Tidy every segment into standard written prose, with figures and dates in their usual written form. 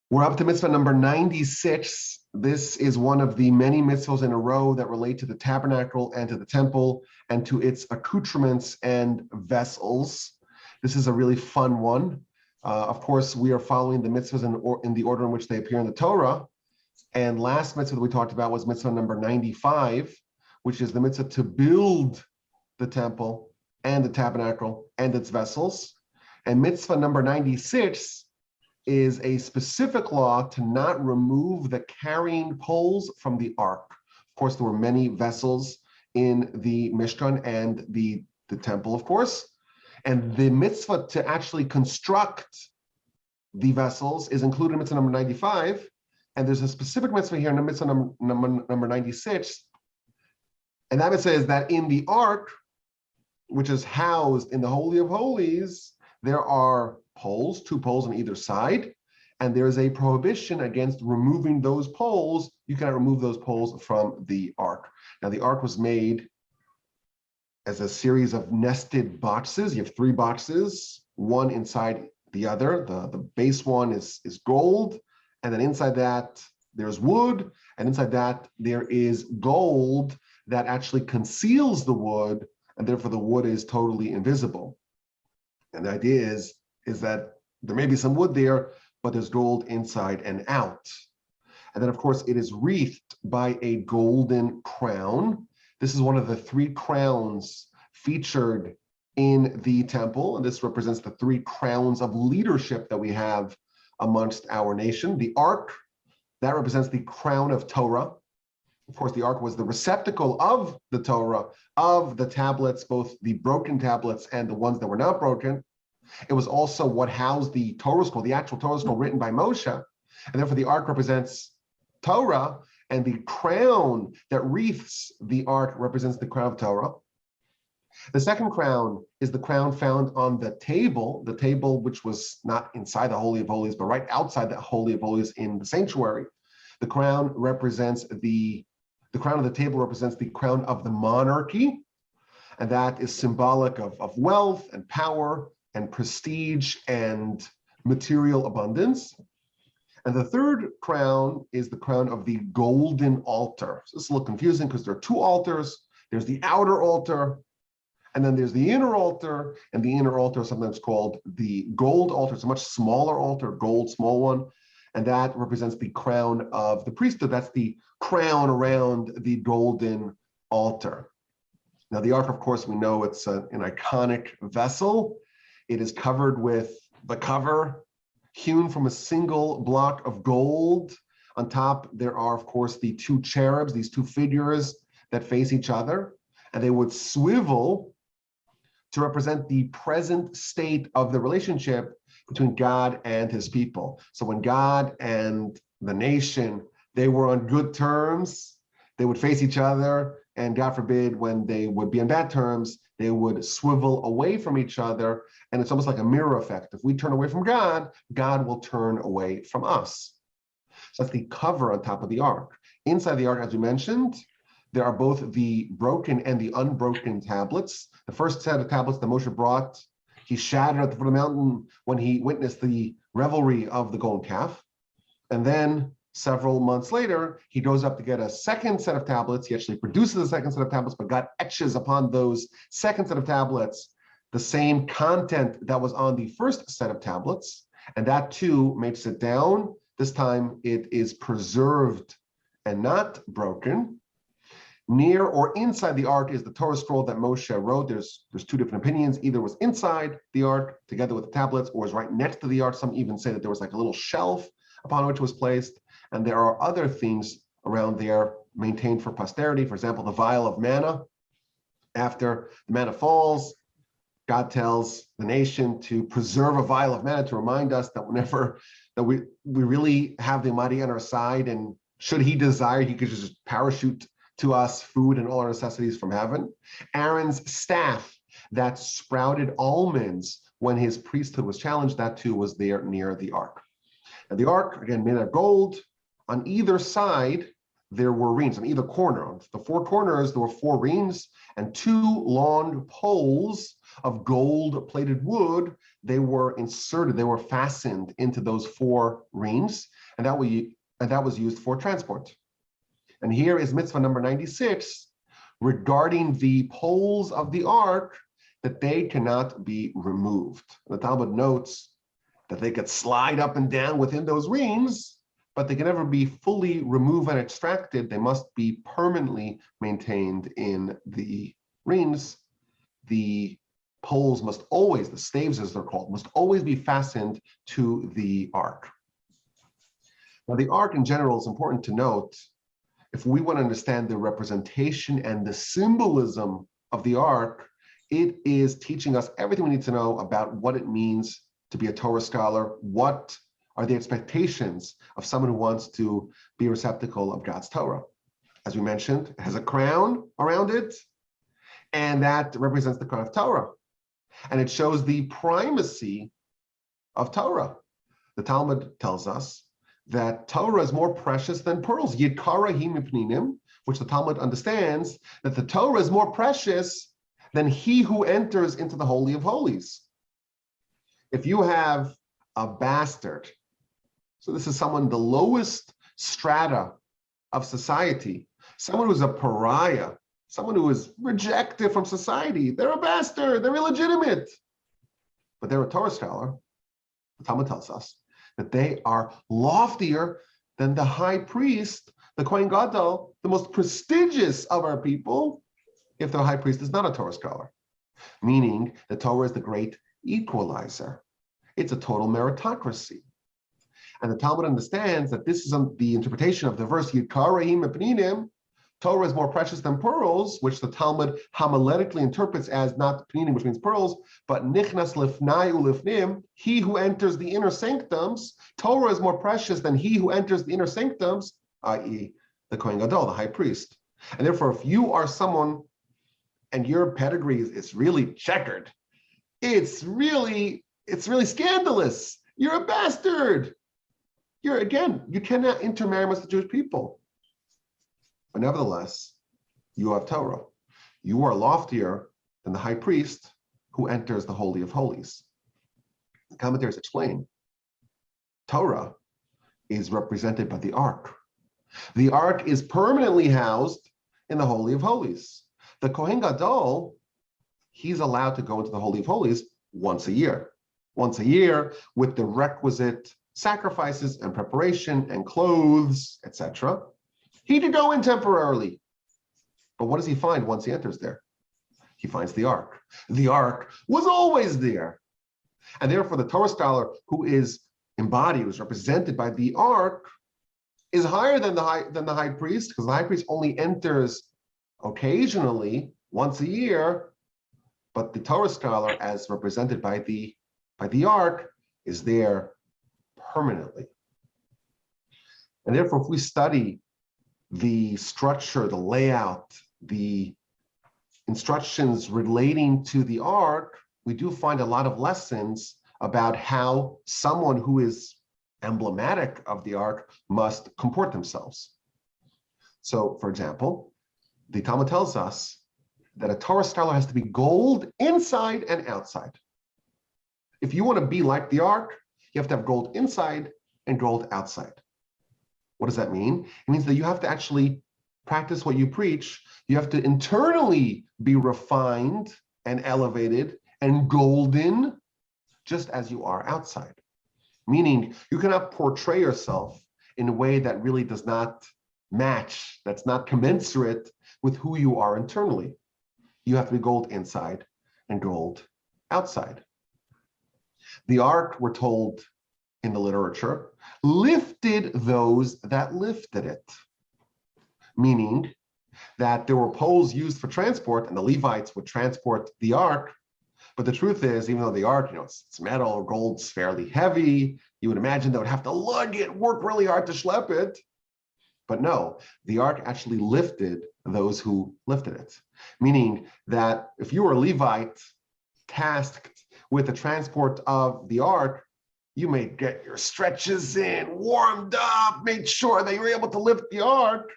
We're up to mitzvah number 96. This is one of the many mitzvahs in a row that relate to the tabernacle and to the temple and to its accoutrements and vessels. This is a really fun one. Of course, we are following the mitzvahs in the order in which they appear in the Torah. And last mitzvah that we talked about was mitzvah number 95, which is the mitzvah to build the temple and the tabernacle and its vessels. And mitzvah number 96 is a specific law to not remove the carrying poles from the ark. Of course, there were many vessels in the Mishkan and the temple, of course. And the mitzvah to actually construct the vessels is included in mitzvah number 95. And there's a specific mitzvah here in the mitzvah number 96. And that mitzvah is that in the ark, which is housed in the Holy of Holies, there are poles, 2 poles on either side, and there is a prohibition against removing those poles. You cannot remove those poles from the ark. Now, the ark was made as a series of nested boxes. You have 3 boxes, one inside the other. The base one is gold, and then inside that there's wood, and inside that there is gold that actually conceals the wood, and therefore the wood is totally invisible. And the idea is that there may be some wood there, but there's gold inside and out. And then, of course, it is wreathed by a golden crown. This is one of the 3 crowns featured in the temple, and this represents the 3 crowns of leadership that we have amongst our nation. The ark, that represents the crown of Torah. Of course, the ark was the receptacle of the Torah, of the tablets, both the broken tablets and the ones that were not broken. It was also what housed the Torah Scroll, the actual Torah Scroll written by Moshe. And therefore, the ark represents Torah, and the crown that wreaths the ark represents the crown of Torah. The second crown is the crown found on the table which was not inside the Holy of Holies, but right outside the Holy of Holies in the sanctuary. The crown represents the crown of the table represents the crown of the monarchy, and that is symbolic of wealth and power and prestige and material abundance. And the third crown is the crown of the golden altar. So this is a little confusing because there are 2 altars. There's the outer altar, and then there's the inner altar, and the inner altar is sometimes called the gold altar. It's a much smaller altar, gold, small one, and that represents the crown of the priesthood. That's the crown around the golden altar. Now, the ark, of course, we know it's an iconic vessel. It is covered with the cover hewn from a single block of gold. On top, there are, of course, the 2 cherubs, these 2 figures that face each other, and they would swivel to represent the present state of the relationship between God and his people. So when God and the nation, they were on good terms, they would face each other, and God forbid, when they would be on bad terms, they would swivel away from each other. And it's almost like a mirror effect. If we turn away from God, God will turn away from us. So that's the cover on top of the ark. Inside the ark, as we mentioned, there are both the broken and the unbroken tablets. The first set of tablets that Moshe brought, he shattered at the foot of the mountain when he witnessed the revelry of the golden calf. And then several months later, he goes up to get a second set of tablets. He actually produces a second set of tablets, but God etches upon those second set of tablets the same content that was on the first set of tablets. And that too makes it down. This time it is preserved and not broken. Near or inside the ark is the Torah Scroll that Moshe wrote. There's 2 different opinions. Either it was inside the ark together with the tablets, or was right next to the ark. Some even say that there was like a little shelf upon which it was placed. And there are other things around there maintained for posterity. For example, the vial of manna. After the manna falls, God tells the nation to preserve a vial of manna to remind us that whenever that we really have the Almighty on our side, and should he desire, he could just parachute to us food and all our necessities from heaven. Aaron's staff that sprouted almonds when his priesthood was challenged, that too was there near the ark. And the ark, again, made of gold. On either side, there were rings. On either corner, on the 4 corners, there were 4 rings and 2 long poles of gold-plated wood, they were inserted, they were fastened into those 4 rings, and that was used for transport. And here is mitzvah number 96 regarding the poles of the ark, that they cannot be removed. The Talmud notes that they could slide up and down within those rings, but they can never be fully removed and extracted. They must be permanently maintained in the rings. The poles must always, the staves as they're called, must always be fastened to the ark. Now, the ark in general is important to note if we want to understand the representation and the symbolism of the ark. It is teaching us everything we need to know about what it means to be a Torah scholar. What are the expectations of someone who wants to be a receptacle of God's Torah? As we mentioned, it has a crown around it, and that represents the crown of Torah. And it shows the primacy of Torah. The Talmud tells us that Torah is more precious than pearls. Yikara hi mipninim, which the Talmud understands that the Torah is more precious than he who enters into the Holy of Holies. If you have a bastard, so this is someone, the lowest strata of society, someone who's a pariah, someone who is rejected from society, they're a bastard, they're illegitimate, but they're a Torah scholar. The Talmud tells us that they are loftier than the high priest, the Kohen Gadol, the most prestigious of our people, if the high priest is not a Torah scholar, meaning the Torah is the great equalizer. It's a total meritocracy. And the Talmud understands that this is the interpretation of the verse, Yikarahim Epninim, Torah is more precious than pearls, which the Talmud homiletically interprets as not pninim, which means pearls, but nichnas lifnai ulifnim, he who enters the inner sanctums. Torah is more precious than he who enters the inner sanctums, i.e. the Kohen Gadol, the high priest. And therefore, if you are someone and your pedigree is really checkered, it's really scandalous. You're a bastard. You cannot intermarry with the Jewish people. But nevertheless, you have Torah. You are loftier than the high priest who enters the Holy of Holies. The commentaries explain Torah is represented by the ark. The ark is permanently housed in the Holy of Holies. The Kohen Gadol, he's allowed to go into the Holy of Holies once a year. Once a year with the requisite sacrifices and preparation and clothes, etc. He could go in temporarily. But what does he find once he enters there? He finds the ark. The ark was always there. And therefore, the Torah scholar who is embodied, who is represented by the ark, is higher than the high priest, because the high priest only enters occasionally, once a year, but the Torah scholar, as represented by the ark, is there permanently. And therefore, if we study the structure, the layout, the instructions relating to the ark, we do find a lot of lessons about how someone who is emblematic of the ark must comport themselves. So, for example, the Talmud tells us that a Torah scholar has to be gold inside and outside. If you want to be like the ark, you have to have gold inside and gold outside. What does that mean? It means that you have to actually practice what you preach. You have to internally be refined and elevated and golden, just as you are outside. Meaning, you cannot portray yourself in a way that really does not match, that's not commensurate with who you are internally. You have to be gold inside and gold outside. The ark, we're told in the literature, lifted those that lifted it. Meaning that there were poles used for transport, and the Levites would transport the ark. But the truth is, even though the ark, it's metal or gold's fairly heavy, you would imagine they would have to lug it, work really hard to schlep it. But no, the ark actually lifted those who lifted it. Meaning that if you were a Levite tasked with the transport of the ark, you may get your stretches in, warmed up, make sure that you're able to lift the ark.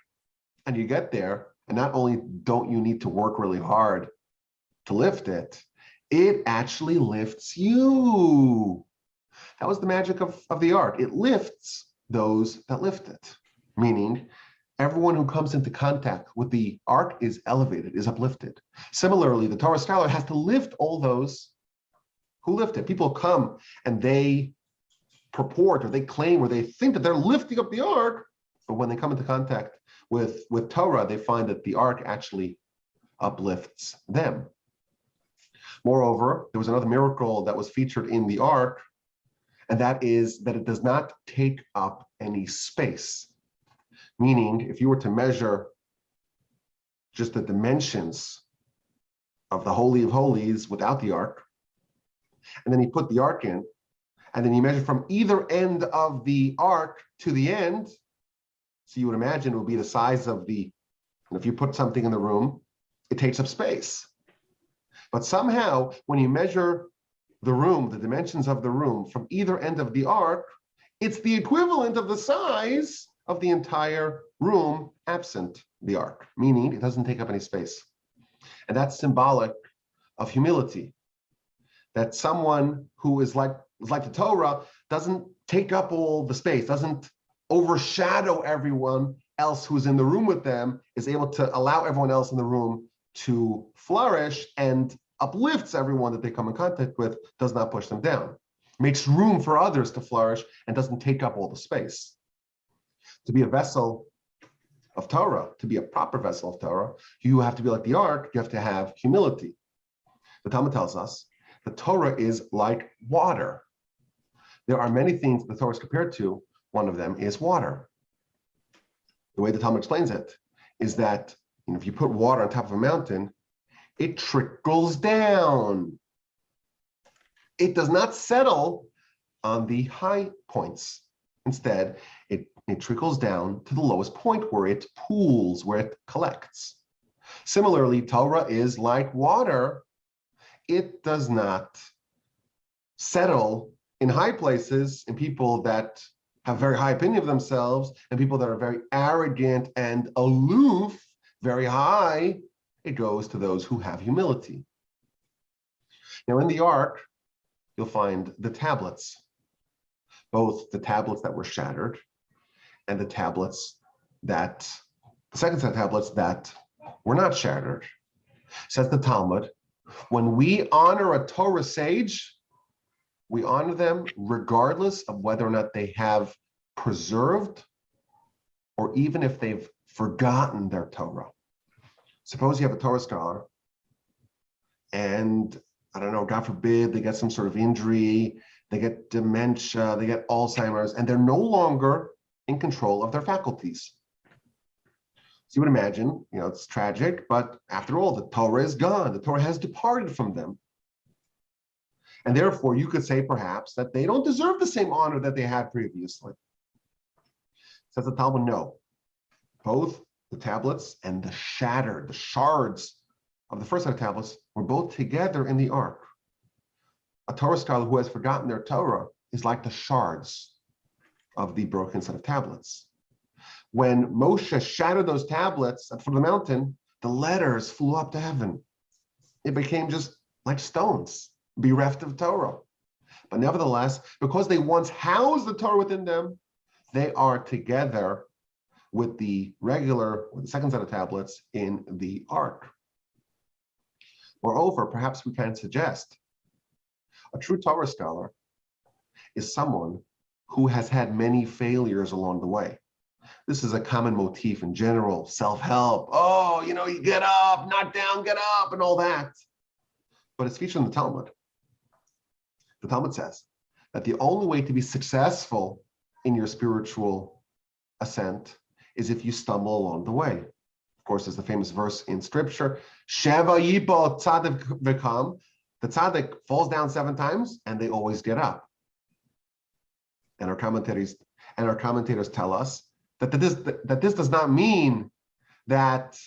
And you get there, and not only don't you need to work really hard to lift it, It actually lifts you. That was the magic of the ark. It lifts those that lift it, meaning everyone who comes into contact with the ark is elevated, is uplifted. Similarly, the Torah scholar has to lift all those who lift it. People come and they purport or they claim or they think that they're lifting up the ark, but when they come into contact with Torah, they find that the ark actually uplifts them. Moreover, there was another miracle that was featured in the ark, and that is that it does not take up any space. Meaning, if you were to measure just the dimensions of the Holy of Holies without the ark, and then you put the ark in, and then you measure from either end of the ark to the end, so you would imagine it would be the size of the, and if you put something in the room, it takes up space. But somehow, when you measure the room, the dimensions of the room from either end of the ark, it's the equivalent of the size of the entire room absent the ark, meaning it doesn't take up any space. And that's symbolic of humility, that someone who is like the Torah doesn't take up all the space, doesn't overshadow everyone else who's in the room with them, is able to allow everyone else in the room to flourish and uplifts everyone that they come in contact with, does not push them down, makes room for others to flourish and doesn't take up all the space. To be a vessel of Torah, to be a proper vessel of Torah, you have to be like the ark, you have to have humility. The Talmud tells us the Torah is like water. There are many things the Torah is compared to. One of them is water. The way the Talmud explains it is that if you put water on top of a mountain, it trickles down. It does not settle on the high points. Instead, it trickles down to the lowest point where it pools, where it collects. Similarly, Torah is like water. It does not settle in high places in people that have very high opinion of themselves and people that are very arrogant and aloof, very high. It goes to those who have humility. Now, in the ark, you'll find the tablets, both the tablets that were shattered and the second set of tablets that were not shattered. Says the Talmud, when we honor a Torah sage, we honor them regardless of whether or not they have preserved or even if they've forgotten their Torah. Suppose you have a Torah scholar and, I don't know, God forbid, they get some sort of injury, they get dementia, they get Alzheimer's, and they're no longer in control of their faculties. So you would imagine, it's tragic, but after all, the Torah is gone. The Torah has departed from them. And therefore, you could say perhaps that they don't deserve the same honor that they had previously. Says the Talmud, no. Both the tablets and the shards of the first set of tablets were both together in the ark. A Torah scholar who has forgotten their Torah is like the shards of the broken set of tablets. When Moshe shattered those tablets at the foot of the mountain, the letters flew up to heaven. It became just like stones, bereft of Torah. But nevertheless, because they once housed the Torah within them, they are together with the second set of tablets in the ark. Moreover, perhaps we can suggest a true Torah scholar is someone who has had many failures along the way. This is a common motif in general, self-help. Oh, you get up, not down, get up, and all that. But it's featured in the Talmud. The Talmud says that the only way to be successful in your spiritual ascent is if you stumble along the way. Of course, there's the famous verse in scripture, Sheva Yipo Tzadik V'kam. The tzaddik falls down 7 times and they always get up. And our commentators tell us that this does not mean that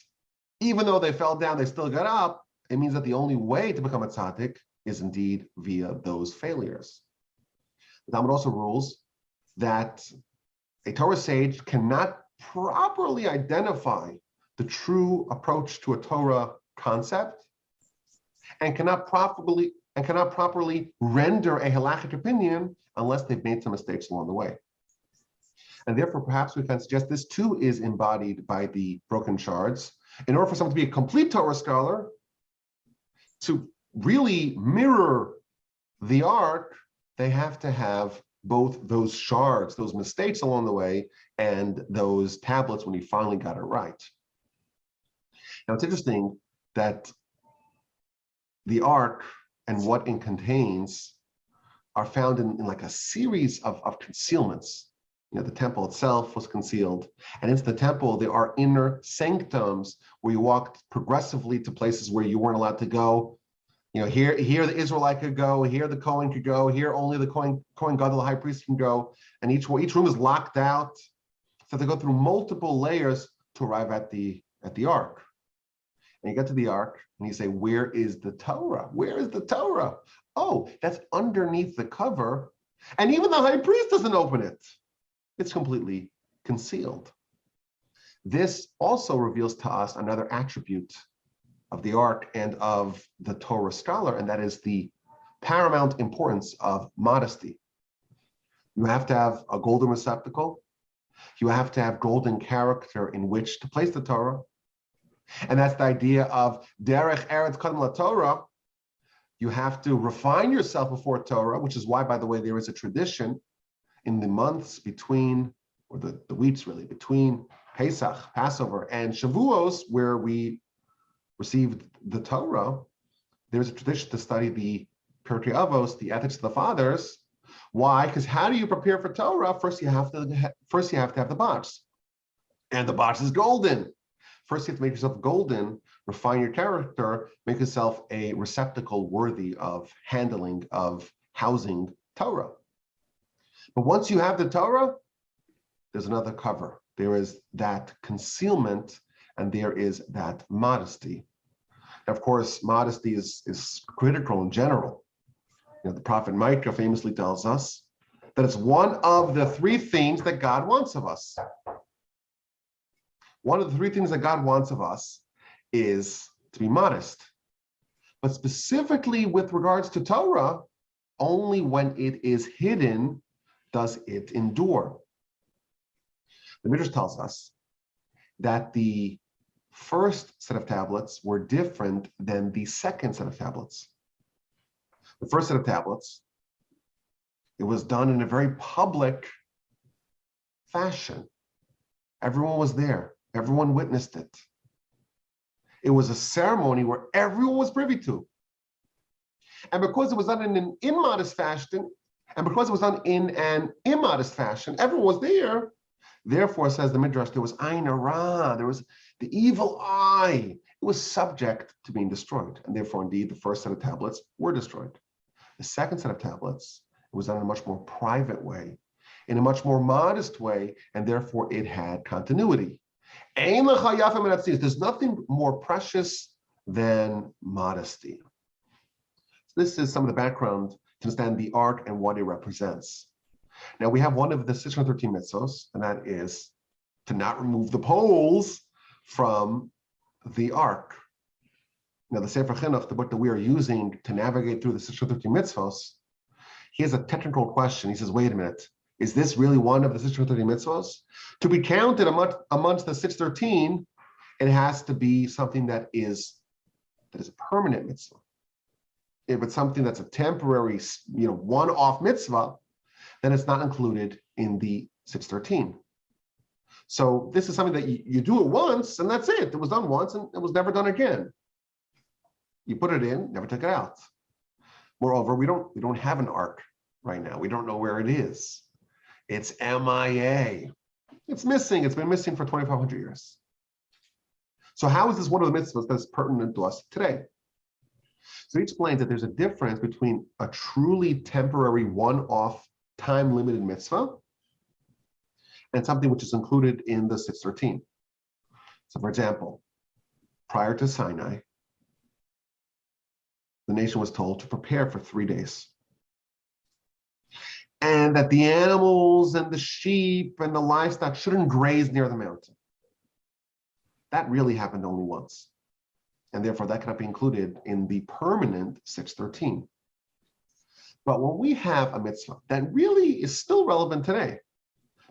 even though they fell down, they still got up. It means that the only way to become a tzaddik is indeed via those failures. The Talmud also rules that a Torah sage cannot properly identify the true approach to a Torah concept and cannot properly render a halachic opinion unless they've made some mistakes along the way. And therefore, perhaps we can suggest this too is embodied by the broken shards. In order for someone to be a complete Torah scholar, to really mirror the ark, they have to have both those shards, those mistakes along the way, and those tablets when he finally got it right. Now, it's interesting that the ark and what it contains are found in like a series of concealments. You know, the temple itself was concealed, and into the temple there are inner sanctums where you walked progressively to places where you weren't allowed to go. You know, here the Israelite could go, here the Kohen could go, here only the Kohen Gadol, the high priest, can go, and each room is locked out. So they go through multiple layers to arrive at the ark. And you get to the ark, and you say, "Where is the Torah? Where is the Torah?" Oh, that's underneath the cover, and even the high priest doesn't open it. It's completely concealed. This also reveals to us another attribute of the ark and of the Torah scholar, and that is the paramount importance of modesty. You have to have a golden receptacle. You have to have golden character in which to place the Torah. And that's the idea of derech eretz kadem laTorah. You have to refine yourself before Torah, which is why, by the way, there is a tradition in the months between, or the weeks really, between Pesach, Passover, and Shavuos, where we received the Torah. There's a tradition to study the Pirkei Avos, the ethics of the fathers. Why? Because how do you prepare for Torah? First, you have to have the box, and the box is golden. First, you have to make yourself golden, refine your character, make yourself a receptacle worthy of handling, of housing Torah. But once you have the Torah, there's another cover. There is that concealment, and there is that modesty. Now, of course, modesty is critical in general. You know, the prophet Micah famously tells us that it's one of the three things that God wants of us. One of the three things that God wants of us is to be modest. But specifically with regards to Torah, only when it is hidden does it endure. The Midrash tells us that the first set of tablets were different than the second set of tablets. The first set of tablets, it was done in a very public fashion. Everyone was there. Everyone witnessed it. It was a ceremony where everyone was privy to. And because it was done in an immodest fashion, and because it was done in an immodest fashion, everyone was there. Therefore, says the Midrash, there was Ayin Hara, there was the evil eye. It was subject to being destroyed. And therefore, indeed, the first set of tablets were destroyed. The second set of tablets, it was done in a much more private way, in a much more modest way, and therefore it had continuity. There's nothing more precious than modesty. So this is some of the background to understand the ark and what it represents. Now we have one of the 613 mitzvos, and that is to not remove the poles from the ark. Now the Sefer Chinuch, the book that we are using to navigate through the 613 mitzvos, he has a technical question. He says, wait a minute, is this really one of the 613 mitzvos? To be counted amongst the 613, it has to be something that is a permanent mitzvah. If it's something that's a temporary, one-off mitzvah, then it's not included in the 613. So this is something that you do it once, and that's it. It was done once, and it was never done again. You put it in, never took it out. Moreover, we don't have an ark right now. We don't know where it is. It's MIA. It's missing. It's been missing for 2,500 years. So how is this one of the mitzvahs that's pertinent to us today? So he explains that there's a difference between a truly temporary one-off time-limited mitzvah and something which is included in the 613. So for example, prior to Sinai, the nation was told to prepare for 3 days. And that the animals and the sheep and the livestock shouldn't graze near the mountain. That really happened only once. and therefore that cannot be included in the permanent 613. But when we have a mitzvah that really is still relevant today,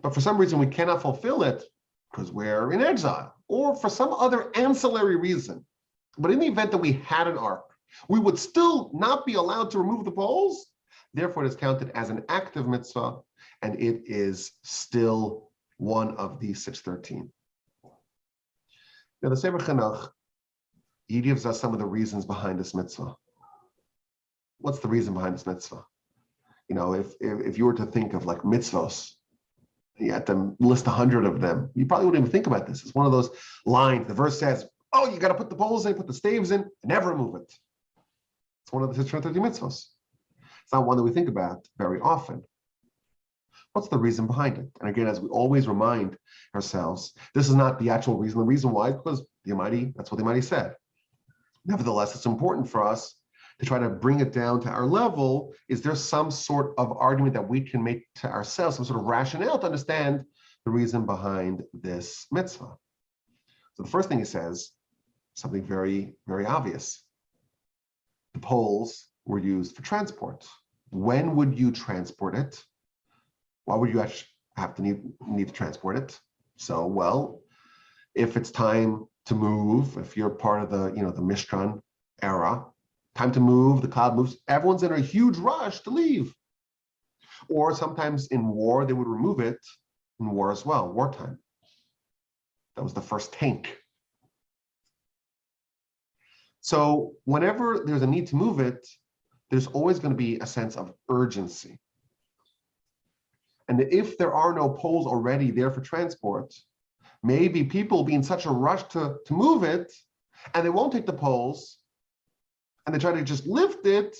but for some reason we cannot fulfill it because we're in exile, or for some other ancillary reason, but in the event that we had an ark, we would still not be allowed to remove the poles. Therefore, it is counted as an active mitzvah, and it is still one of the 613. Now, the Sefer Chinuch, he gives us some of the reasons behind this mitzvah. What's the reason behind this mitzvah? You know, if you were to think of like mitzvos, you had to list 100 of them, you probably wouldn't even think about this. It's one of those lines. The verse says, oh, you got to put the poles in, put the staves in, and never remove it. It's one of the 613 mitzvos. It's not one that we think about very often. What's the reason behind it? And again, as we always remind ourselves, this is not the actual reason. The reason why is because the Almighty, that's what the Almighty said. Nevertheless, it's important for us to try to bring it down to our level. Is there some sort of argument that we can make to ourselves, some sort of rationale to understand the reason behind this mitzvah? So the first thing he says, something very, very obvious. The poles were used for transport. When would you transport it? Why would you actually have to need to transport it? So, well, if it's time to move, if you're part of the, the Mishkan era, time to move, the cloud moves, everyone's in a huge rush to leave. Or sometimes in war, they would remove it in war as well, wartime. That was the first tank. So whenever there's a need to move it, there's always going to be a sense of urgency. And if there are no poles already there for transport, maybe people will be in such a rush to move it, and they won't take the poles, and they try to just lift it,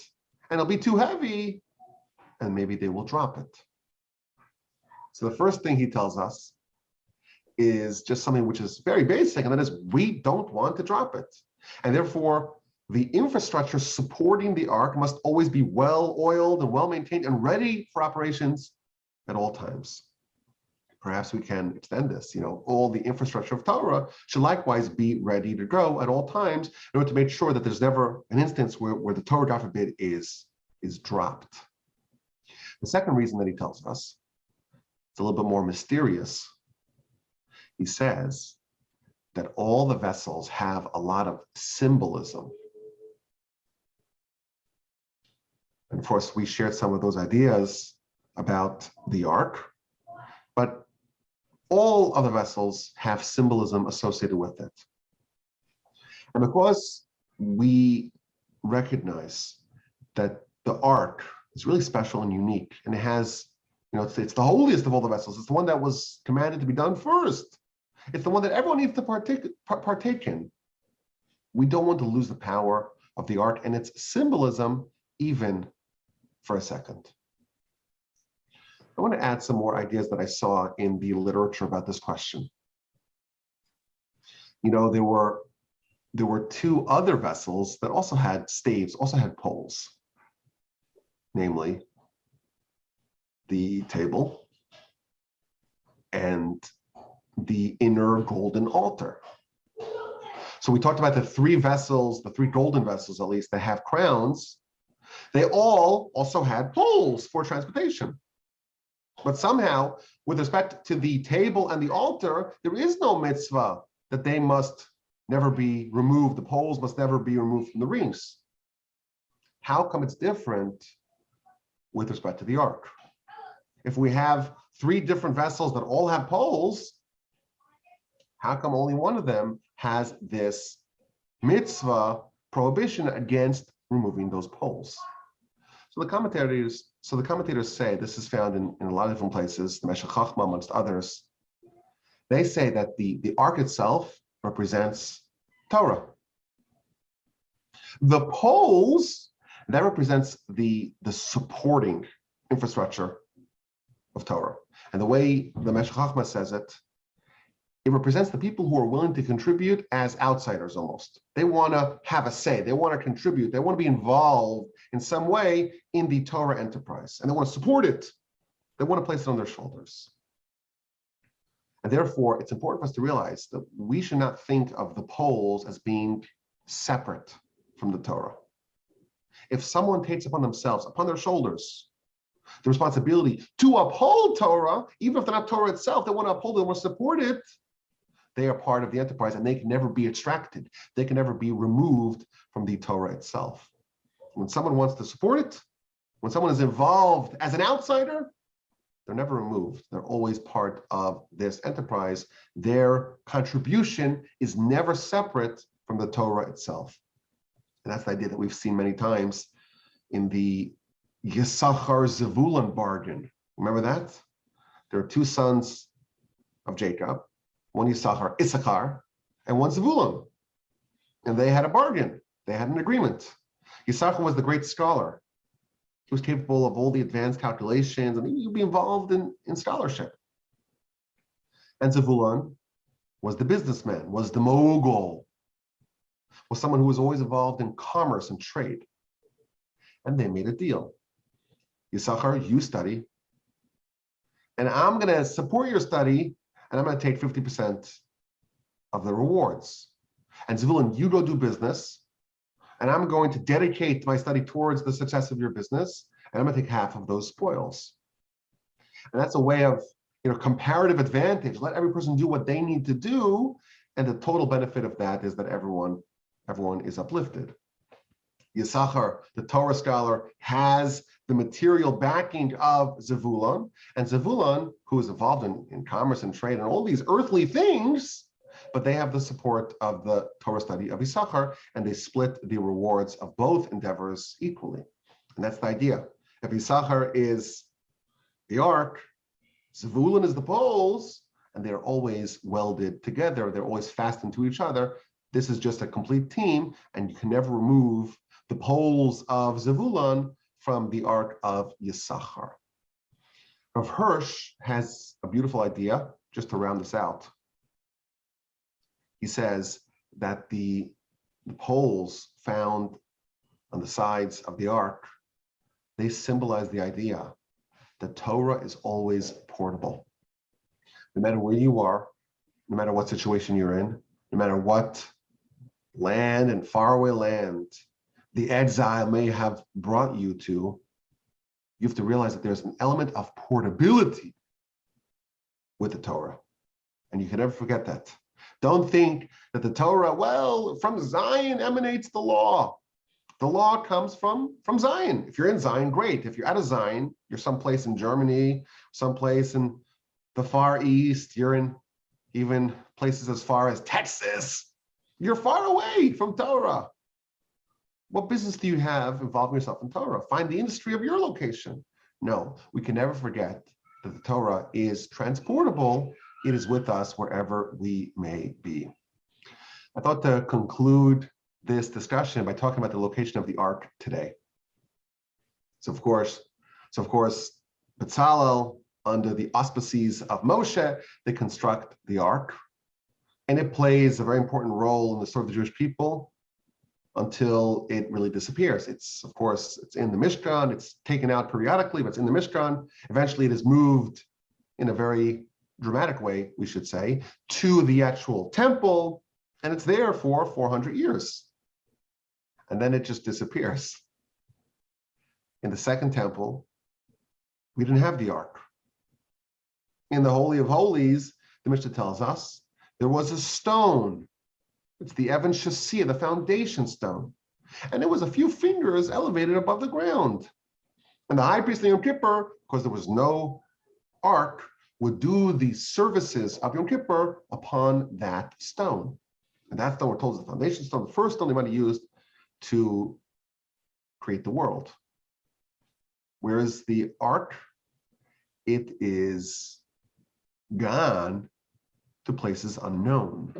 and it'll be too heavy, and maybe they will drop it. So the first thing he tells us is just something which is very basic, and that is we don't want to drop it. And therefore, the infrastructure supporting the ark must always be well-oiled and well-maintained and ready for operations at all times. Perhaps we can extend this. All the infrastructure of Torah should likewise be ready to go at all times in order to make sure that there's never an instance where the Torah, God forbid, is dropped. The second reason that he tells us, it's a little bit more mysterious. He says that all the vessels have a lot of symbolism. And of course, we shared some of those ideas about the ark, but all of the vessels have symbolism associated with it. And because we recognize that the ark is really special and unique, and it has, it's the holiest of all the vessels. It's the one that was commanded to be done first. It's the one that everyone needs to partake in. We don't want to lose the power of the ark and its symbolism even for a second. I want to add some more ideas that I saw in the literature about this question. There were two other vessels that also had staves, also had poles, namely the table and the inner golden altar. So we talked about the three vessels, the three golden vessels at least, that have crowns. They all also had poles for transportation. But somehow, with respect to the table and the altar, there is no mitzvah that they must never be removed. The poles must never be removed from the rings. How come it's different with respect to the ark? If we have three different vessels that all have poles, how come only one of them has this mitzvah prohibition against removing those poles? So the commentators say, this is found in a lot of different places, the Meshech Chochmah amongst others. They say that the ark itself represents Torah. The poles, that represents the supporting infrastructure of Torah. And the way the Meshech Chochmah says it represents the people who are willing to contribute as outsiders almost. They want to have a say. They want to contribute. They want to be involved in some way in the Torah enterprise. And they want to support it. They want to place it on their shoulders. And therefore, it's important for us to realize that we should not think of the poles as being separate from the Torah. If someone takes upon themselves, upon their shoulders, the responsibility to uphold Torah, even if they're not Torah itself, they want to uphold it, they want to support it, they are part of the enterprise and they can never be extracted. They can never be removed from the Torah itself. When someone wants to support it, when someone is involved as an outsider, they're never removed. They're always part of this enterprise. Their contribution is never separate from the Torah itself. And that's the idea that we've seen many times in the Yisachar Zevulun bargain. Remember that? There are two sons of Jacob, one Yisachar, Issachar, and one Zevulun. And they had a bargain. They had an agreement. Yisachar was the great scholar. He was capable of all the advanced calculations, and he would be involved in scholarship. And Zevulun was the businessman, was the mogul, was someone who was always involved in commerce and trade. And they made a deal. Yisachar, you study, and I'm going to support your study, and I'm going to take 50% of the rewards. And Zevulun, you go do business, and I'm going to dedicate my study towards the success of your business, and I'm going to take half of those spoils. And that's a way of, comparative advantage. Let every person do what they need to do, and the total benefit of that is that everyone is uplifted. Yisachar, the Torah scholar, has the material backing of Zevulun, and Zevulun, who is involved in commerce and trade and all these earthly things, but they have the support of the Torah study of Yisachar, and they split the rewards of both endeavors equally. And that's the idea. If Yisachar is the ark, Zevulun is the poles, and they're always welded together. They're always fastened to each other. This is just a complete team, and you can never remove the poles of Zevulun from the ark of Yisachar. Rav Hirsch has a beautiful idea, just to round this out. He says that the poles found on the sides of the ark, they symbolize the idea that Torah is always portable. No matter where you are, no matter what situation you're in, no matter what land and faraway land the exile may have brought you to, you have to realize that there's an element of portability with the Torah. And you can never forget that. Don't think that the Torah, from Zion emanates the law. The law comes from Zion. If you're in Zion, great. If you're out of Zion, you're someplace in Germany, someplace in the Far East, you're in even places as far as Texas, you're far away from Torah. What business do you have involving yourself in Torah? Find the industry of your location. No, we can never forget that the Torah is transportable. It is with us wherever we may be. I thought to conclude this discussion by talking about the location of the ark today. So of course, Bezalel, under the auspices of Moshe, they construct the ark, and it plays a very important role in the story of the Jewish people until it really disappears. It's in the Mishkan, it's taken out periodically, but it's in the Mishkan. Eventually it is moved in a very dramatic way, we should say, to the actual temple, and it's there for 400 years. And then it just disappears. In the second temple, we didn't have the ark. In the Holy of Holies, the Mishnah tells us, there was a stone. It's the Evan Shasiyah, the foundation stone. And it was a few fingers elevated above the ground. And the high priest of Yom Kippur, because there was no ark, would do the services of Yom Kippur upon that stone. And that stone, we're told, is the foundation stone, the first stone they might have used to create the world. Whereas the ark, it is gone to places unknown.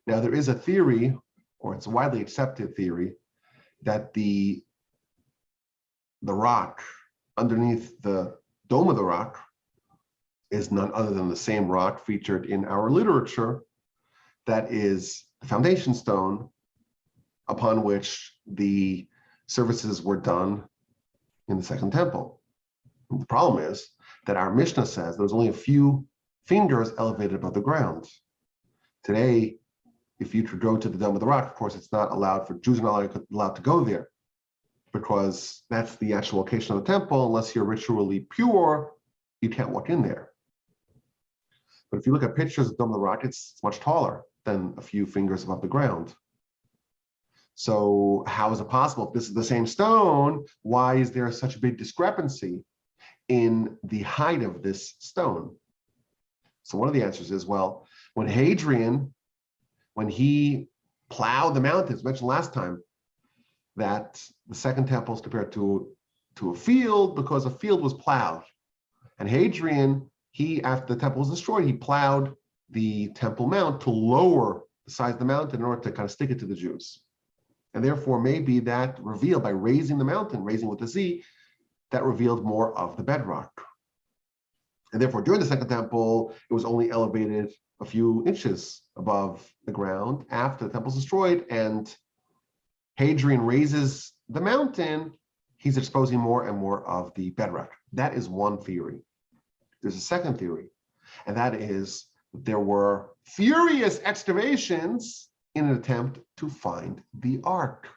Now, there is a theory, or it's a widely accepted theory, that the rock underneath the dome of the rock is none other than the same rock featured in our literature that is the foundation stone upon which the services were done in the Second Temple. And the problem is that our Mishnah says there was only a few fingers elevated above the ground. Today, if you go to the Dome of the Rock, of course, it's not allowed for Jews are not allowed to go there because that's the actual location of the temple. Unless you're ritually pure, you can't walk in there. But if you look at pictures of the Dome of the Rock, it's much taller than a few fingers above the ground. So how is it possible? If this is the same stone, why is there such a big discrepancy in the height of this stone? So one of the answers is, well, when Hadrian, when he plowed the mountains, mentioned last time that the second temple is compared to a field because a field was plowed. And Hadrian, after the temple was destroyed, he plowed the Temple Mount to lower the size of the mountain in order to kind of stick it to the Jews. And therefore, maybe that revealed, by raising the mountain, raising with a Z, that revealed more of the bedrock. And therefore, during the Second Temple, it was only elevated a few inches above the ground. After the temple is destroyed and Hadrian raises the mountain, he's exposing more and more of the bedrock. That is one theory. There's a second theory, and that is that there were furious excavations in an attempt to find the Ark.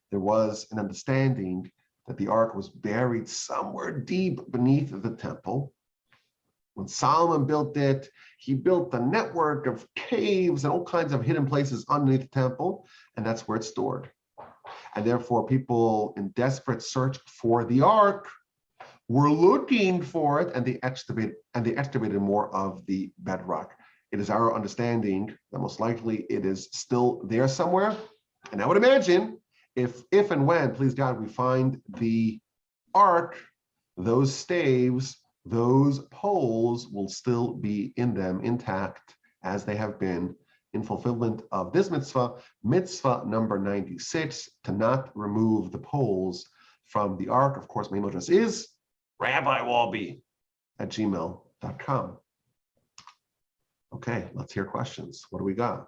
There was an understanding that the Ark was buried somewhere deep beneath the temple. When Solomon built it, he built a network of caves and all kinds of hidden places underneath the temple, and that's where it's stored. And therefore, people in desperate search for the Ark were looking for it, and they excavated more of the bedrock. It is our understanding that most likely it is still there somewhere. And I would imagine if and when, please God, we find the Ark, those staves, those poles will still be in them intact as they have been in fulfillment of this mitzvah, mitzvah number 96, to not remove the poles from the Ark. Of course, my email address is rabbiwolbe@gmail.com. Okay, let's hear questions. What do we got?